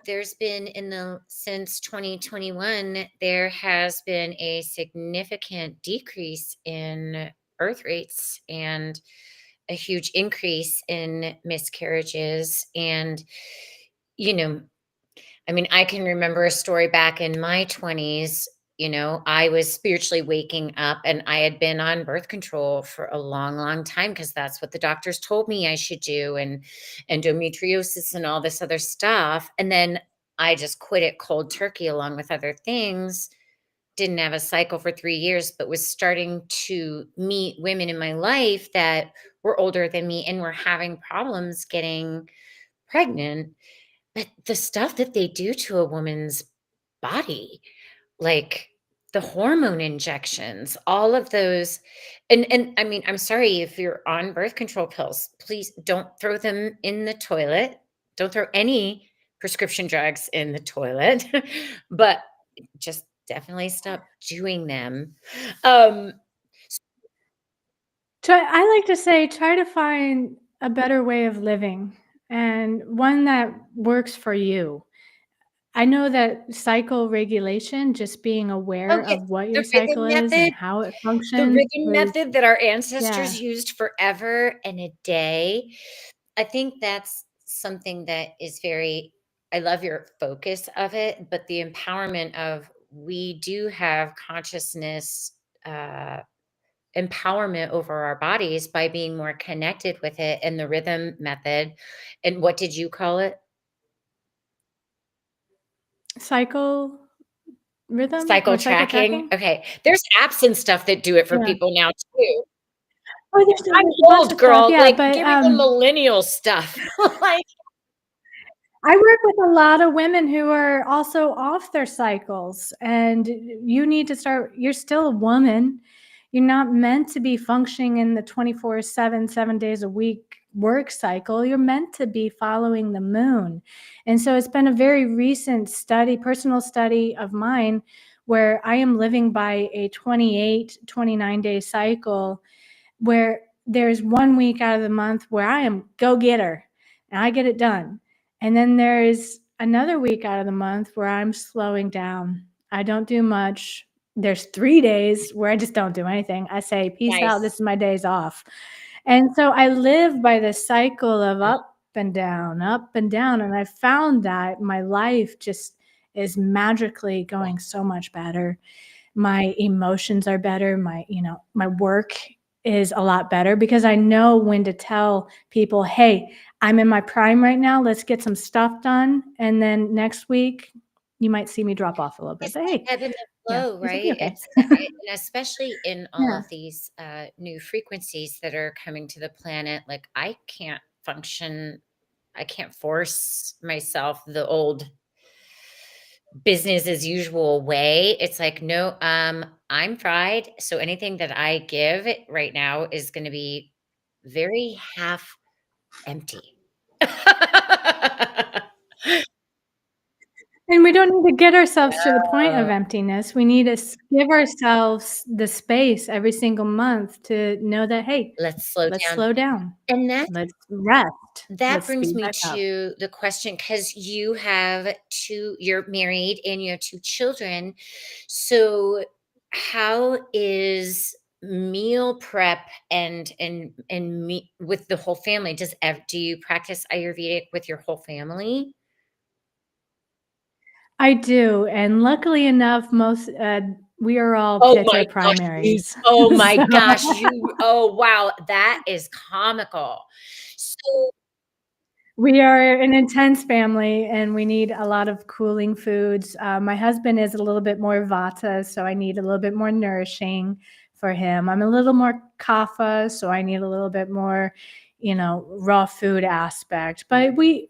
there's been in the since 2021, there has been a significant decrease in birth rates and a huge increase in miscarriages. And, you know, I mean, I can remember a story back in my 20s. I was spiritually waking up and I had been on birth control for a long, long time because that's what the doctors told me I should do, and endometriosis and all this other stuff. And then I just quit it cold turkey along with other things. Didn't have a cycle for 3 years, but was starting to meet women in my life that were older than me and were having problems getting pregnant. But the stuff that they do to a woman's body, like the hormone injections, all of those, and I mean, I'm sorry if you're on birth control pills, please don't throw them in the toilet. Don't throw any prescription drugs in the toilet, but just definitely stop doing them. Um, I like to say, try to find a better way of living and one that works for you. I know that cycle regulation, just being aware oh, yeah, of what the your cycle rhythm is and method. how it The functions rhythm is, method that our yeah. ancestors used forever and a day, I think that's something that is very, I love your focus of it, but the empowerment of, we do have consciousness, uh, empowerment over our bodies by being more connected with it, and the rhythm method. And what did you call it? Cycle rhythm Cycle or cycle tracking? tracking? Okay. There's apps and stuff that do it for Yeah. people now too. Oh, I'm there's lots old, of stuff, girl, yeah, like, but, give me the millennial stuff. Like, I work with a lot of women who are also off their cycles, and you need to start. You're still a woman. You're not meant to be functioning in the 24/7, 7 days a week work cycle. You're meant to be following the moon. And so it's been a very recent study, personal study of mine, where I am living by a 28, 29-day cycle where there's 1 week out of the month where I am go getter and I get it done. And then there's another week out of the month where I'm slowing down. I don't do much. There's 3 days where I just don't do anything. I say, peace out. This nice. is my days off. And so I live by this cycle of up and down, up and down. And I found that my life just is magically Yeah. going so much better. My emotions are better. My work is a lot better because I know when to tell people, hey, I'm in my prime right now. Let's get some stuff done. And then next week, you might see me drop off a little bit. It's But the hey, ebb and the yeah, flow, it'll be right? okay. It's and especially in all Yeah. of these, new frequencies that are coming to the planet, like, I can't force myself the old business as usual way. It's like, "No, I'm fried, so anything that I give right now is gonna be very half empty." And we don't need to get ourselves to the point Oh, of emptiness. We need to give ourselves the space every single month to know that, hey, let's slow let's down. slow down. And that Let's rest. that Let's brings speed me back up. to the question, because you're married and you have 2 children. So, how is meal prep and me with the whole family? Do you practice Ayurvedic with your whole family? I do, and luckily enough, we are all Oh my Pitta gosh, primaries. oh my So gosh, oh wow, that is comical. So we are an intense family, and we need a lot of cooling foods. My husband is a little bit more Vata, so I need a little bit more nourishing for him. I'm a little more Kapha, so I need a little bit more, raw food aspect. But we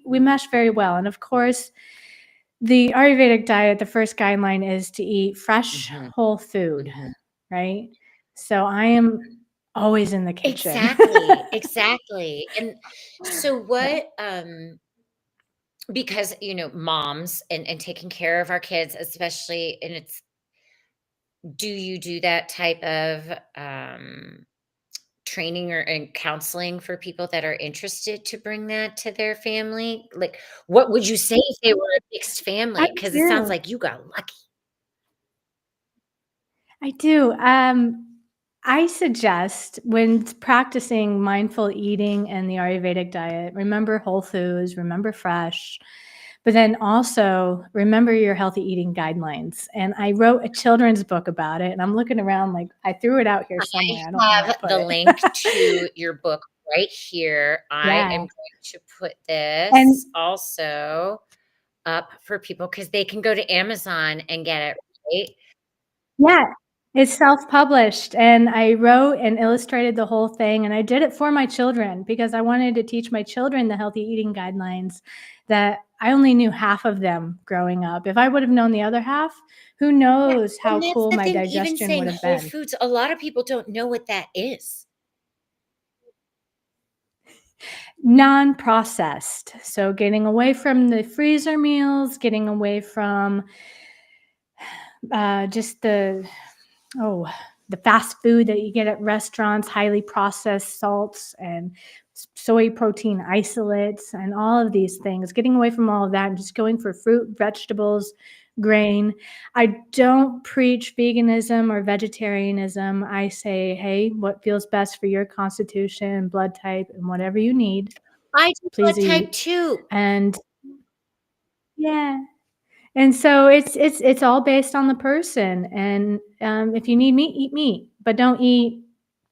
mesh very well, and of course, the Ayurvedic diet. The first guideline is to eat fresh, mhm, whole food, mhm. right? So I am always in the kitchen. Exactly, exactly, and so Yeah. because, moms and taking care of our kids, especially, and do you do that type of, training or and counseling for people that are interested to bring that to their family? Like, what would you say if they were a mixed I family? Because it sounds do. like you got lucky. I do. I suggest when practicing mindful eating and the Ayurvedic diet, remember whole foods, remember fresh, but then also remember your healthy eating guidelines. And I wrote a children's book about it, and I'm looking around like I threw it out here somewhere. I don't know where I Have put the it. link to your book right here. I Yeah. am going to put And this also up for people because they can go to Amazon and get it, right? yeah, it's self-published, and I wrote and illustrated the whole thing, and I did it for my children because I wanted to teach my children the healthy eating guidelines that I only knew half of them growing up. If I would have known the other half, who Yeah, knows how and that's cool the my thing, even digestion would saying have whole been. foods, a lot of people don't know what that is. Non-processed, so getting away from the freezer meals, getting away from, just oh, the fast food that you get at restaurants, highly processed salts and soy protein isolates, and all of these things, getting away from all of that and just going for fruit, vegetables, grain. I don't preach veganism or vegetarianism. I say, hey, what feels best for your constitution, blood type, and whatever you need, I do please blood type eat. 2. And yeah, and so it's all based on the person, and, if you need meat, eat meat, but don't eat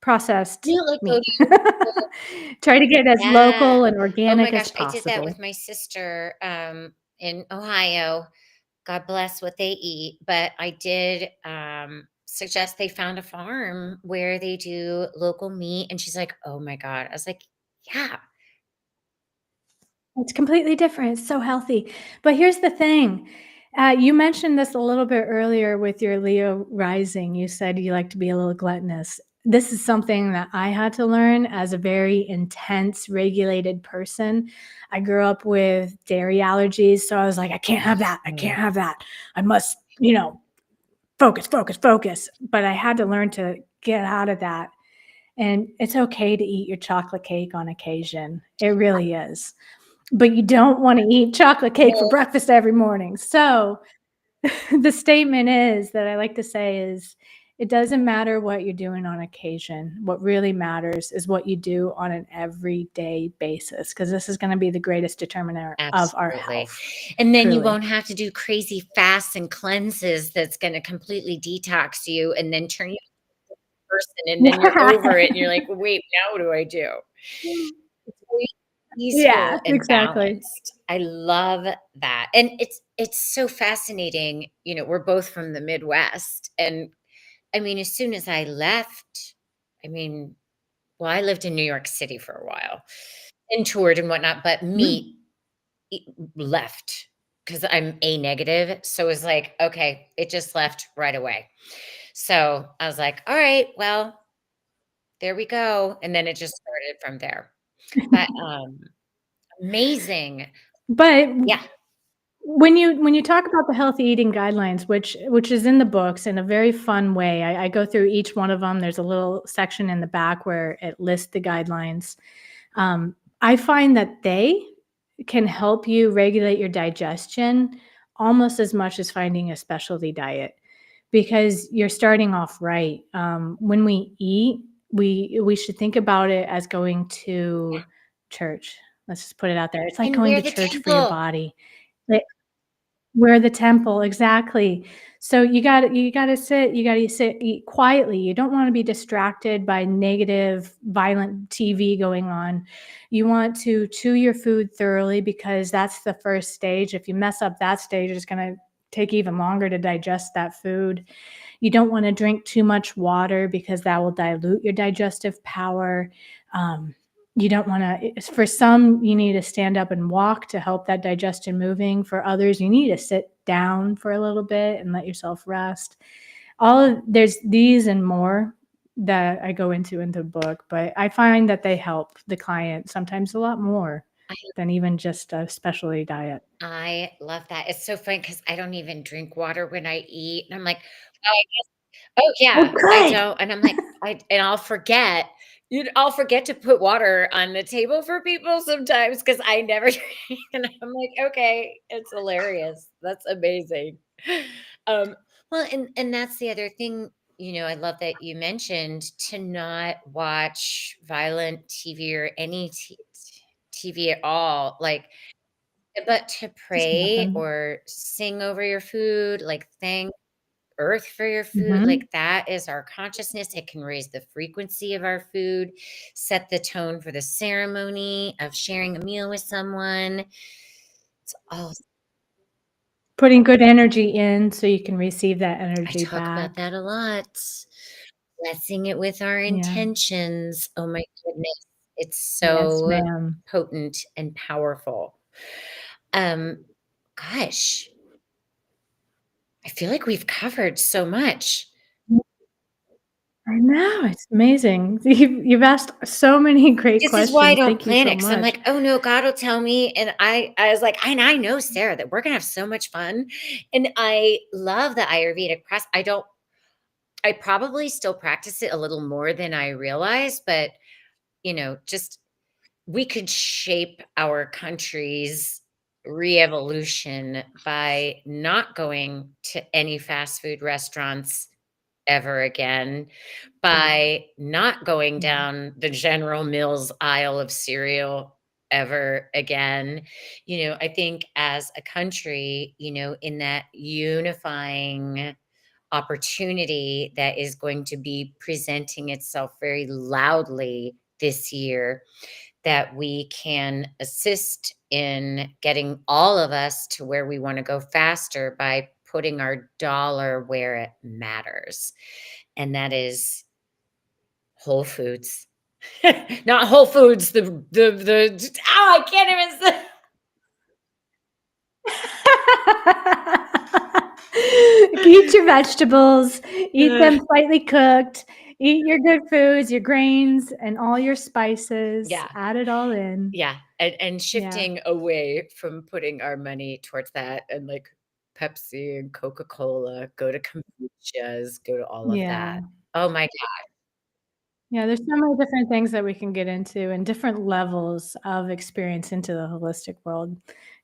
processed You, like, go meat. to your local. Try to get as Yeah. local and Oh my organic as gosh, I did that with possible. my sister, in Ohio. God bless what they eat, but I did, suggest they found a farm where they do local meat, and she's like, "Oh my god." I was like, "Yeah." It's completely different, it's so healthy. But here's the thing, you mentioned this a little bit earlier with your Leo rising. You said you like to be a little gluttonous. This is something that I had to learn as a very intense, regulated person. I grew up with dairy allergies, so I was like, "I can't have that, I can't Mhm. have that. I must, focus, focus, focus." But I had to learn to get out of that, and it's okay to eat your chocolate cake on occasion. It really is. But you don't wanna eat chocolate cake for No, breakfast every morning. So, the statement is that I like to say is, it doesn't matter what you're doing on occasion. What really matters is what you do on an everyday basis, because this is gonna be the greatest determiner of our absolutely. health, And then you truly. won't have to do crazy fasts and cleanses that's gonna completely detox you and then turn you into a person, and then you're over it and you're like, "Wait, now what do I do?" It's very Yeah, peaceful and exactly. balanced. I love that, and it's so fascinating, we're both from the Midwest, and, I mean, as soon as I left, I mean, well, I lived in New York City for a while and toured and whatnot, but Mm. me e left because 'cause I'm A negative, so it was like, okay, it just left right away. So, I was like, "Alright, well, there we go," and then it just started from there. But, amazing. But Yeah. When you talk about the healthy eating guidelines, which is in the books in a very fun way, I go through each one of them. There's a little section in the back where it lists the guidelines. I find that they can help you regulate your digestion almost as much as finding a specialty diet because you're starting off right. When we eat, we should think about it as going to church. Let's just put it out there. It's like And going we're to the church for your temple. body. We're the temple, exactly. So you gotta sit, eat quietly. You don't wanna be distracted by negative, violent TV going on. You want to chew your food thoroughly because that's the first stage. If you mess up that stage, it's gonna take even longer to digest that food. You don't wanna drink too much water because that will dilute your digestive power. Um, you don't wanna For some, you need to stand up and walk to help that digestion moving. For others, you need to sit down for a little bit and let yourself rest. There's these and more that I go into in the book, but I find that they help the client sometimes a lot more I than even just a specialty diet. I love that. It's so funny because I don't even drink water when I eat, and I'm like, "Oh, oh, Oh, yeah, I good. don't," and I'm like, I'll forget. I'll forget to put water on the table for people sometimes because I never drink, and I'm like, "Okay, it's hilarious. That's amazing." Um, well, and that's the other thing, I love that you mentioned to not watch violent TV or any TV at all, like, but to Just pray nothing. or sing over your food, like, thank earth for your food, Mhm. like, that is our consciousness. It can raise the frequency of our food, set the tone for the ceremony of sharing a meal with someone. It's all Putting good energy in so you can receive that I energy talk about back. that a lot. Blessing it with our Yeah. intentions. Oh my goodness. It's Yes, so ma'am. potent and powerful. Um, gosh, I feel like we've covered so much. I know, it's amazing. You've asked so many great This is why I questions. don't Thank you plan so it because 'cause I'm much. like, "Oh, no, God will tell me," and I was like and I know, Sarah, that we're gonna have so much fun, and I love the Ayurvedic press. I probably still practice it a little more than I realize, but, just we could shape our country's re-evolution by not going to any fast food restaurants ever again, by not going Yeah. down the General Mills aisle of cereal ever again. I think as a country, in that unifying opportunity that is going to be presenting itself very loudly this year, that we can assist in getting all of us to where we want to go faster by putting our dollar where it matters. And that is Whole Foods. Not Whole Foods, I can't even say. Eat your vegetables, eat them slightly cooked, eat your good foods, your grains, and all your spices, Yeah. add it all in. Yeah, and Yeah. shifting away from putting our money towards that and, like, Pepsi and Coca-Cola, go to kombuchas, go to all of that. Yeah. Oh my god. Yeah, there's so many different things that we can get into and different levels of experience into the holistic world.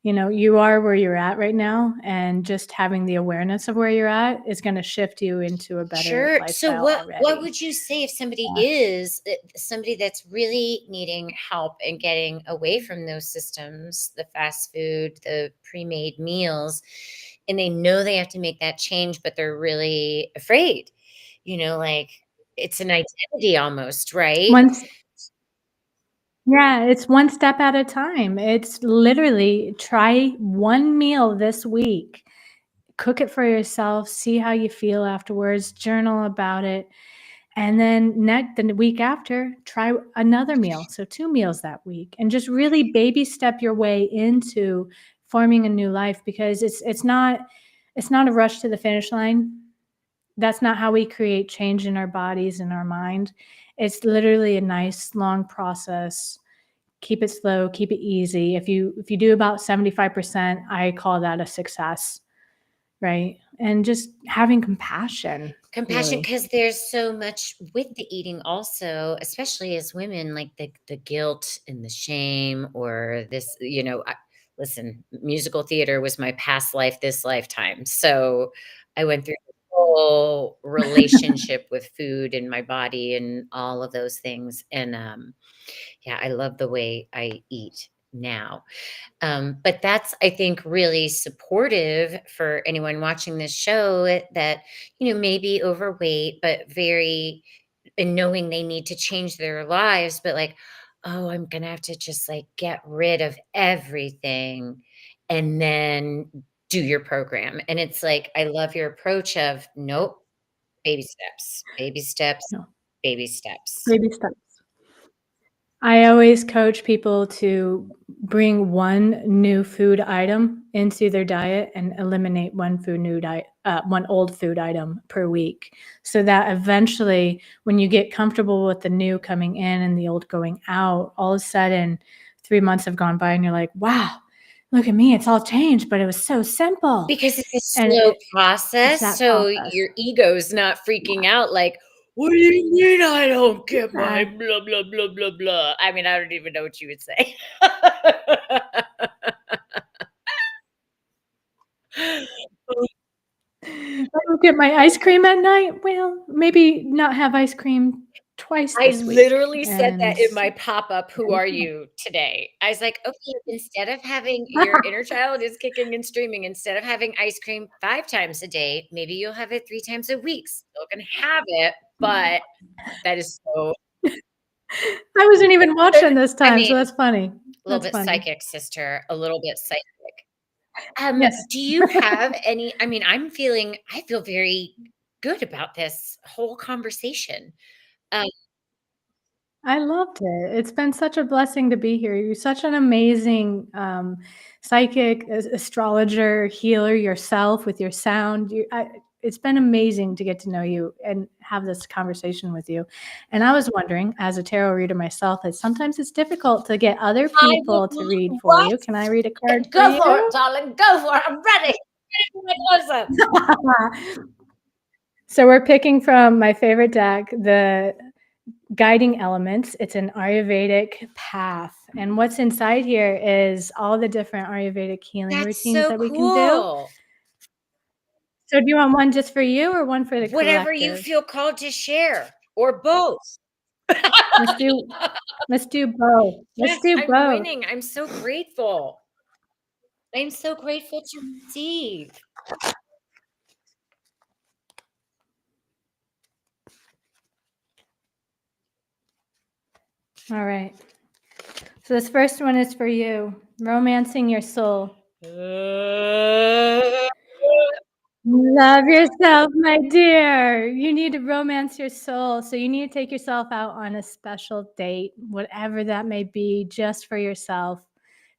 You are where you're at right now, and just having the awareness of where you're at is gonna shift you into a better Sure. So lifestyle what already. would you say if somebody Yeah. is somebody that's really needing help and getting away from those systems, the fast food, the pre-made meals, and they know they have to make that change, but they're really afraid. Like it's an identity almost, right? Once Yeah, it's one step at a time. It's literally try one meal this week. Cook it for yourself, see how you feel afterwards, journal about it, and then the week after, try another meal. So 2 meals that week, and just really baby step your way into forming a new life because it's not a rush to the finish line. That's not how we create change in our bodies and our mind. It's literally a nice long process. keep it slow, keep it easy. If you do about 75%, I call that a success, right? And just having compassion, Compassion, really. because there's so much with the eating also, especially as women, like the guilt and the shame or this, listen, musical theater was my past life, this lifetime. So I went through the whole relationship with food and my body and all of those things. And yeah, I love the way I eat now. But that's, I think, really supportive for anyone watching this show that, may be overweight, but very, and knowing they need to change their lives, but like, oh, I'm going to have to just like get rid of everything and then do your program. And it's like, I love your approach of nope, baby steps, baby steps, No, baby steps. baby steps. I always coach people to bring one new food item into their diet and eliminate one old food item per week, so that eventually, when you get comfortable with the new coming in and the old going out, all of a sudden, 3 months have gone by and you're like, "Wow, look at me, it's all changed, but it was so simple." Because it's a And slow it's process, that so process. your ego's not freaking out like, "What do you mean I don't get my Yeah. blah, blah, blah, blah, blah?" I mean, I don't even know what you would say. I don't get my ice cream at night. Well, maybe not have ice cream twice I this week. literally said And that in my pop-up, "Who there you are go. you today?" I was like, "Okay, instead of having your inner child is kicking and streaming, instead of having ice cream 5 times a day, maybe you'll have it 3 times a week. Still gonna have it, but that is so." I wasn't even watching this I time, mean, so that's funny. a little That's bit funny. psychic, sister, a little bit psychic. Yes. Do you have any, I mean, I feel very good about this whole conversation. Um, I loved it. It's been such a blessing to be here. You're such an amazing psychic, astrologer, healer yourself with your sound. It's been amazing to get to know you and have this conversation with you. And I was wondering, as a tarot reader myself, that sometimes it's difficult to get other I would people to read for what? you. Can I read a card for Go for it, you? darling, go for it. I'm ready. Ready for my close-up. So we're picking from my favorite deck, the Guiding Elements. It's an Ayurvedic path. And what's inside here is all the different Ayurvedic healing That's routines so that we can do. cool. So do you want one just for you or one for the Whatever you collective? feel called to share or both. Let's do let's do both. Let's Yes, do I'm both. winning. I'm so grateful. I'm so grateful to receive. All right. So this first one is for you. Romancing your soul. Love yourself, my dear. You need to romance your soul. So you need to take yourself out on a special date, whatever that may be, just for yourself.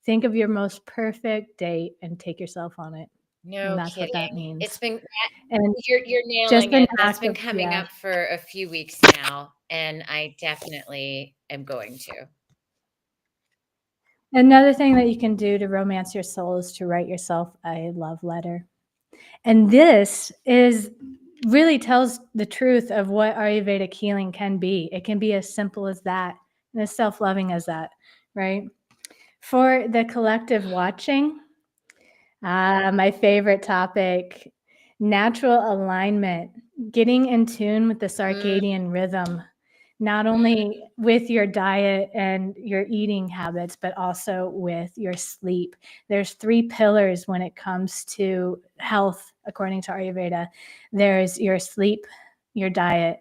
Think of your most perfect date and take yourself on it. And No that's what that kidding. It's means. been that And you're just nailing an it. That's act been of, coming yeah. up for a few weeks now, and I definitely am going to. Another thing that you can do to romance your soul is to write yourself a love letter. And this is really tells the truth of what Ayurvedic healing can be. It can be as simple as that and as self-loving as that, right? For the collective watching, my favorite topic, natural alignment, getting in tune with the Mm, circadian rhythm, not only with your diet and your eating habits, but also with your sleep. There's 3 pillars when it comes to health, according to Ayurveda. There's your sleep, your diet,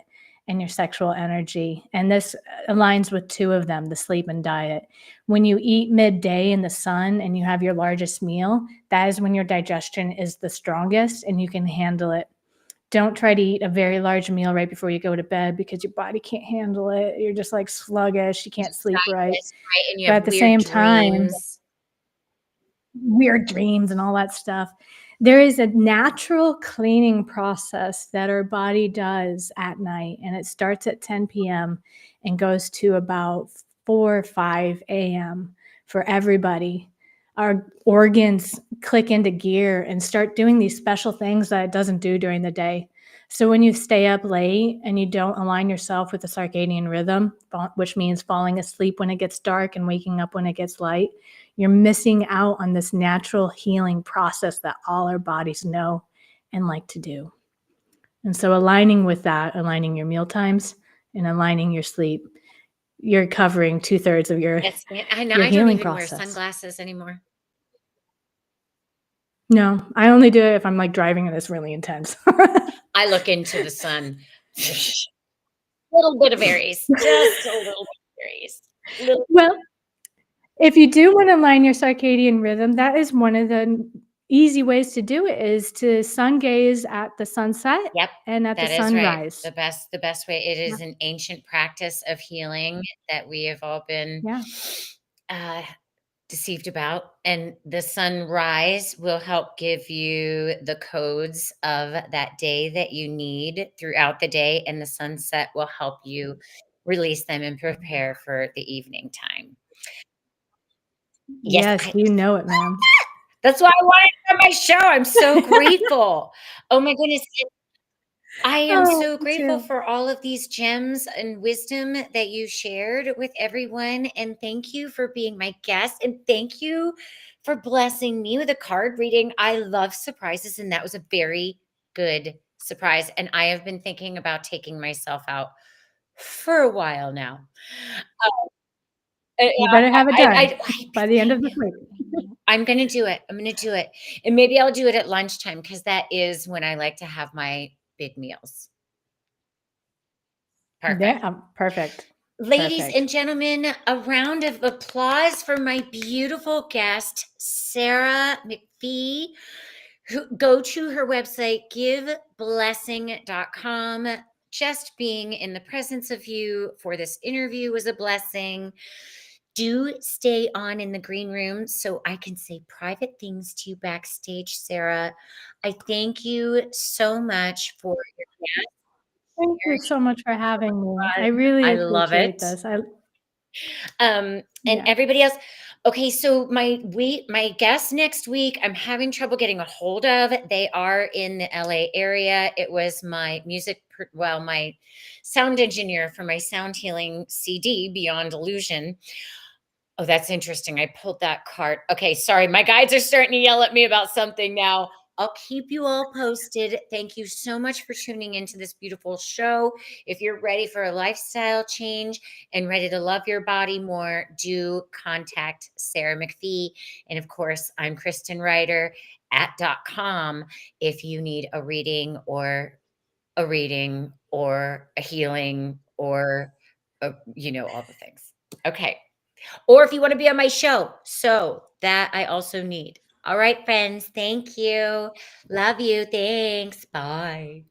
and your sexual energy. And this aligns with 2 of them, the sleep and diet. When you eat midday in the sun and you have your largest meal, that is when your digestion is the strongest and you can handle it. Don't try to eat a very large meal right before you go to bed because your body can't handle it. You're just like sluggish, you can't sleep right. yes, right, and you But have at the weird same time, dreams. weird dreams and all that stuff. There is a natural cleaning process that our body does at night, and it starts at 10 p.m. and goes to about 4 5 a.m. for everybody. Our organs click into gear and start doing these special things that it doesn't do during the day. So when you stay up late and you don't align yourself with the circadian rhythm, which means falling asleep when it gets dark and waking up when it gets light, you're missing out on this natural healing process that all our bodies know and like to do. And so aligning with that, aligning your meal times and aligning your sleep, you're covering 2/3 of your Yes, man. I your don't healing even wear process. sunglasses anymore. No, I only do it if I'm, like, driving and it's really intense. I look into the sun. Little bit of Aries, just a little bit of Aries. Little Well, if you do wanna align your circadian rhythm, that is one of the easy ways to do it is to sun gaze at the sunset Yep, and at the that is right. sunrise. The best way it Yeah, is an ancient practice of healing that we have all been, yeah. uh, deceived about, and the sunrise will help give you the codes of that day that you need throughout the day, and the sunset will help you release them and prepare for the evening time. Yes, Yes, you know it, ma'am. that's why I wanted it on my show. I'm so grateful. Oh my goodness. I am Oh, so me grateful too. for all of these gems and wisdom that you shared with everyone. And thank you for being my guest. And thank you for blessing me with a card reading. I love surprises, and that was a very good surprise. And I have been thinking about taking myself out for a while now. Yeah, You better have it done by the end I of this know, week. I know. I'm gonna do it. I'm gonna do it. And maybe I'll do it at lunchtime because that is when I like to have my big meals. Yeah, Perfect. perfect, Ladies perfect. and gentlemen, a round of applause for my beautiful guest, Sara McPhee. Who, go to her website, giveblessing.com. Just being in the presence of you for this interview was a blessing. Do stay on in the green room so I can say private things to you backstage, Sara. I thank you so much for your Thank you so much for having me. I fun. really I love appreciate it. this. And Yeah. everybody else. Okay, so my guests next week, I'm having trouble getting a hold of. They are in the LA area. It was my my sound engineer for my sound healing CD, Beyond Illusion. Oh, that's interesting. I pulled that card. Okay, sorry. My guides are starting to yell at me about something now. I'll keep you all posted. Thank you so much for tuning into this beautiful show. If you're ready for a lifestyle change and ready to love your body more, do contact Sara McPhee. And of course, I'm Kristen Ryder at .com if you need a reading or a healing or all the things. Okay. Or if you want to be on my show. So that I also need. All right, friends. Thank you. Love you. Thanks. Bye.